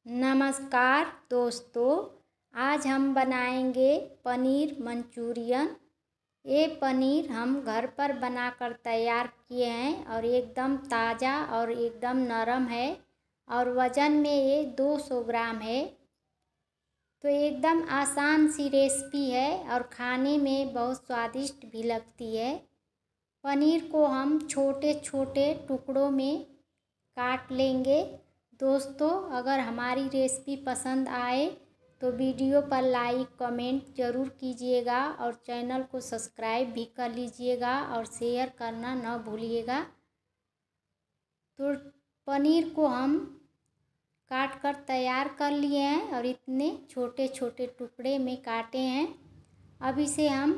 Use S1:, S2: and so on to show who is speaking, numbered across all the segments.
S1: नमस्कार दोस्तों, आज हम बनाएंगे पनीर मंचूरियन। ये पनीर हम घर पर बनाकर तैयार किए हैं और एकदम ताज़ा और एकदम नरम है और वज़न में ये 200 ग्राम है। तो एकदम आसान सी रेसिपी है और खाने में बहुत स्वादिष्ट भी लगती है। पनीर को हम छोटे छोटे टुकड़ों में काट लेंगे। दोस्तों, अगर हमारी रेसिपी पसंद आए तो वीडियो पर लाइक कमेंट ज़रूर कीजिएगा और चैनल को सब्सक्राइब भी कर लीजिएगा और शेयर करना न भूलिएगा। तो पनीर को हम काट कर तैयार कर लिए हैं और इतने छोटे छोटे टुकड़े में काटे हैं। अब इसे हम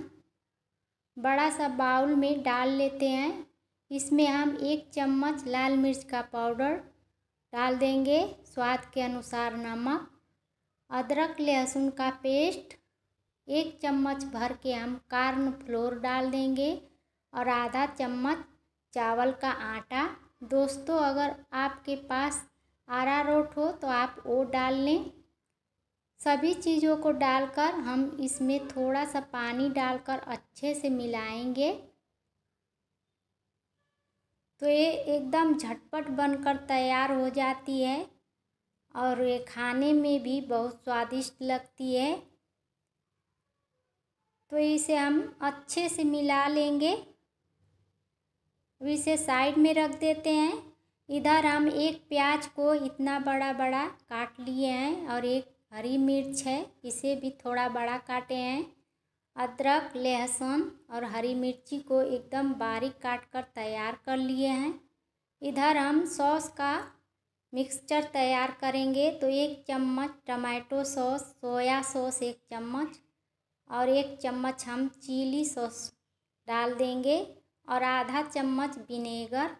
S1: बड़ा सा बाउल में डाल लेते हैं। इसमें हम 1 चम्मच लाल मिर्च का पाउडर डाल देंगे, स्वाद के अनुसार नमक, अदरक लहसुन का पेस्ट 1 चम्मच भर के हम कॉर्नफ्लोर डाल देंगे और आधा चम्मच चावल का आटा। दोस्तों, अगर आपके पास अरारोट हो तो आप वो डाल लें। सभी चीज़ों को डालकर हम इसमें थोड़ा सा पानी डालकर अच्छे से मिलाएंगे। तो ये एकदम झटपट बनकर तैयार हो जाती है और ये खाने में भी बहुत स्वादिष्ट लगती है। तो इसे हम अच्छे से मिला लेंगे। अब इसे साइड में रख देते हैं। इधर हम एक प्याज को इतना बड़ा बड़ा काट लिए हैं और एक हरी मिर्च है, इसे भी थोड़ा बड़ा काटे हैं। अदरक लहसुन और हरी मिर्ची को एकदम बारीक काट कर तैयार कर लिए हैं। इधर हम सॉस का मिक्सचर तैयार करेंगे। तो 1 चम्मच टमाटो सॉस, सोया सॉस 1 चम्मच और 1 चम्मच हम चिली सॉस डाल देंगे और आधा चम्मच विनेगर।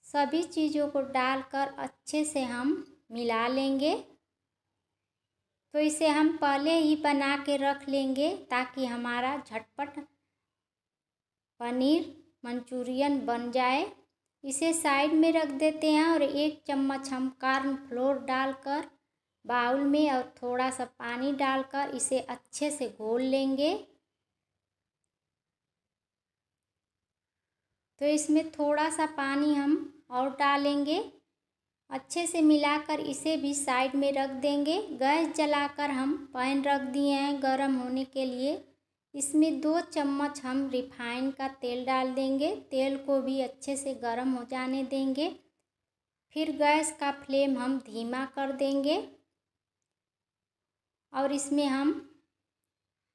S1: सभी चीज़ों को डालकर अच्छे से हम मिला लेंगे। तो इसे हम पहले ही बना के रख लेंगे ताकि हमारा झटपट पनीर मंचूरियन बन जाए। इसे साइड में रख देते हैं और 1 चम्मच हम कॉर्नफ्लोर डालकर बाउल में और थोड़ा सा पानी डालकर इसे अच्छे से घोल लेंगे। तो इसमें थोड़ा सा पानी हम और डालेंगे। अच्छे से मिलाकर इसे भी साइड में रख देंगे। गैस जलाकर हम पैन रख दिए हैं गरम होने के लिए। इसमें 2 चम्मच हम रिफाइन का तेल डाल देंगे। तेल को भी अच्छे से गरम हो जाने देंगे। फिर गैस का फ्लेम हम धीमा कर देंगे और इसमें हम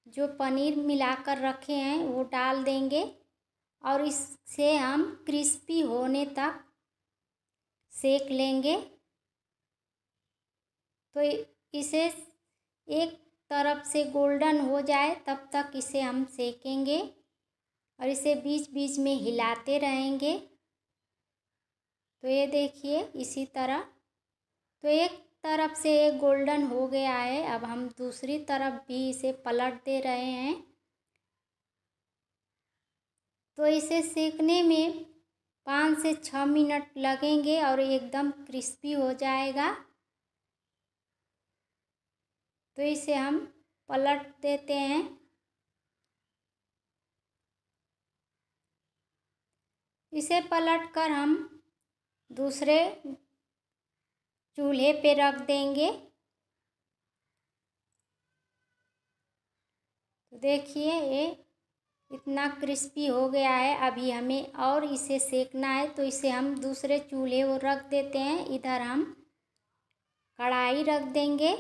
S1: जो पनीर मिलाकर रखे हैं वो डाल देंगे और इसे हम क्रिस्पी होने तक सेक लेंगे। तो इसे एक तरफ से गोल्डन हो जाए तब तक इसे हम सेकेंगे और इसे बीच बीच में हिलाते रहेंगे। तो ये देखिए इसी तरह। तो एक तरफ से ये गोल्डन हो गया है। अब हम दूसरी तरफ भी इसे पलट दे रहे हैं। तो इसे सेकने में 5 से 6 मिनट लगेंगे और एकदम क्रिस्पी हो जाएगा। तो इसे हम पलट देते हैं। इसे पलटकर हम दूसरे चूल्हे पे रख देंगे। तो देखिए ये इतना क्रिस्पी हो गया है। अभी हमें और इसे सेकना है तो इसे हम दूसरे चूल्हे को रख देते हैं। इधर हम कढ़ाई रख देंगे।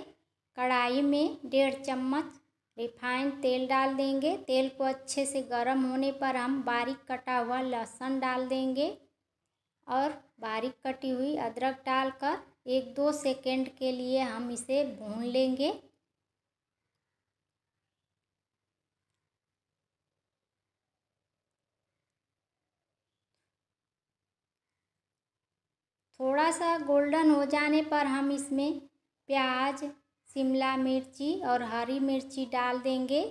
S1: कढ़ाई में 1.5 चम्मच रिफाइंड तेल डाल देंगे। तेल को अच्छे से गर्म होने पर हम बारीक कटा हुआ लहसुन डाल देंगे और बारीक कटी हुई अदरक डालकर 1-2 सेकंड के लिए हम इसे भून लेंगे। थोड़ा सा गोल्डन हो जाने पर हम इसमें प्याज, शिमला मिर्ची और हरी मिर्ची डाल देंगे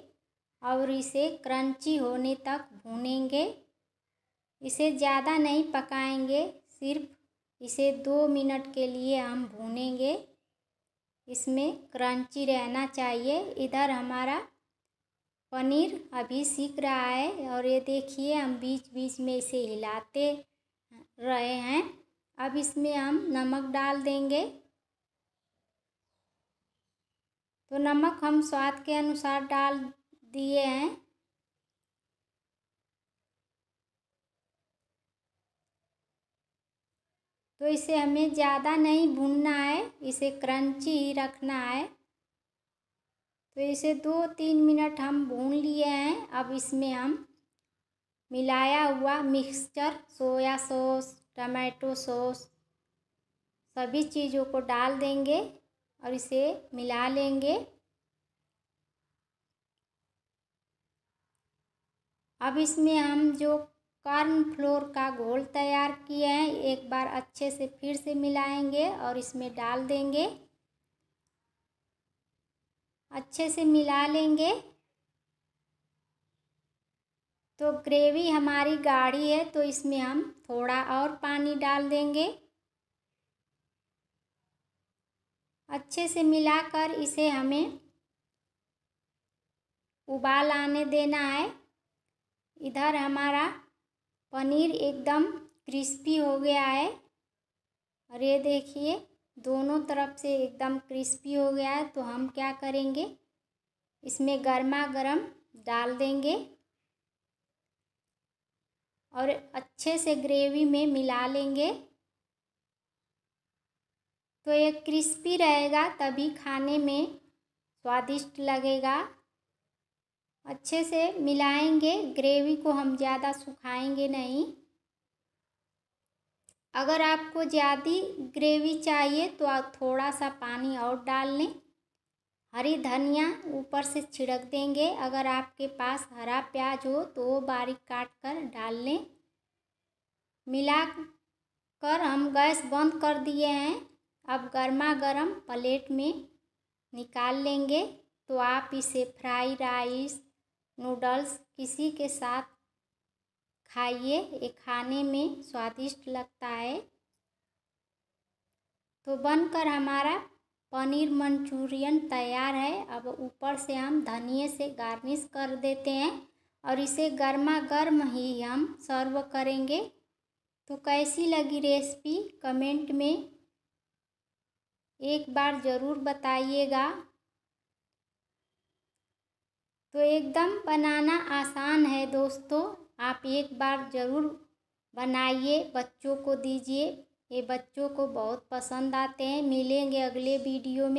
S1: और इसे क्रंची होने तक भूनेंगे। इसे ज़्यादा नहीं पकाएंगे, सिर्फ इसे 2 मिनट के लिए हम भूनेंगे। इसमें क्रंची रहना चाहिए। इधर हमारा पनीर अभी सीख रहा है और ये देखिए हम बीच बीच में इसे हिलाते रहे हैं। अब इसमें हम नमक डाल देंगे। तो नमक हम स्वाद के अनुसार डाल दिए हैं। तो इसे हमें ज़्यादा नहीं भूनना है, इसे क्रंची ही रखना है। तो इसे 2-3 मिनट हम भून लिए हैं। अब इसमें हम मिलाया हुआ mixture, soya sauce, tomato sauce, सभी चीज़ों को डाल देंगे और इसे मिला लेंगे। अब इसमें हम जो कॉर्नफ्लोर का घोल तैयार किए हैं एक बार अच्छे से फिर से मिलाएंगे और इसमें डाल देंगे। अच्छे से मिला लेंगे। तो ग्रेवी हमारी गाढ़ी है तो इसमें हम थोड़ा और पानी डाल देंगे। अच्छे से मिलाकर इसे हमें उबाल आने देना है। इधर हमारा पनीर एकदम क्रिस्पी हो गया है और ये देखिए दोनों तरफ से एकदम क्रिस्पी हो गया है। तो हम क्या करेंगे, इसमें गर्मा गर्म डाल देंगे और अच्छे से ग्रेवी में मिला लेंगे। तो ये क्रिस्पी रहेगा तभी खाने में स्वादिष्ट लगेगा। अच्छे से मिलाएंगे, ग्रेवी को हम ज़्यादा सुखाएंगे नहीं। अगर आपको ज़्यादा ग्रेवी चाहिए तो आप थोड़ा सा पानी और डाल लें। हरी धनिया ऊपर से छिड़क देंगे। अगर आपके पास हरा प्याज हो तो वो बारीक काट कर डाल लें। मिला कर हम गैस बंद कर दिए हैं। अब गर्मा गर्म प्लेट में निकाल लेंगे। तो आप इसे फ्राई राइस, नूडल्स किसी के साथ खाइए, ये खाने में स्वादिष्ट लगता है। तो बनकर हमारा पनीर मंचूरियन तैयार है। अब ऊपर से हम धनिए से गार्निश कर देते हैं और इसे गर्मा गर्म ही हम सर्व करेंगे। तो कैसी लगी रेसिपी कमेंट में एक बार ज़रूर बताइएगा। तो एकदम बनाना आसान है दोस्तों, आप एक बार ज़रूर बनाइए, बच्चों को दीजिए, ये बच्चों को बहुत पसंद आते हैं। मिलेंगे अगले वीडियो में।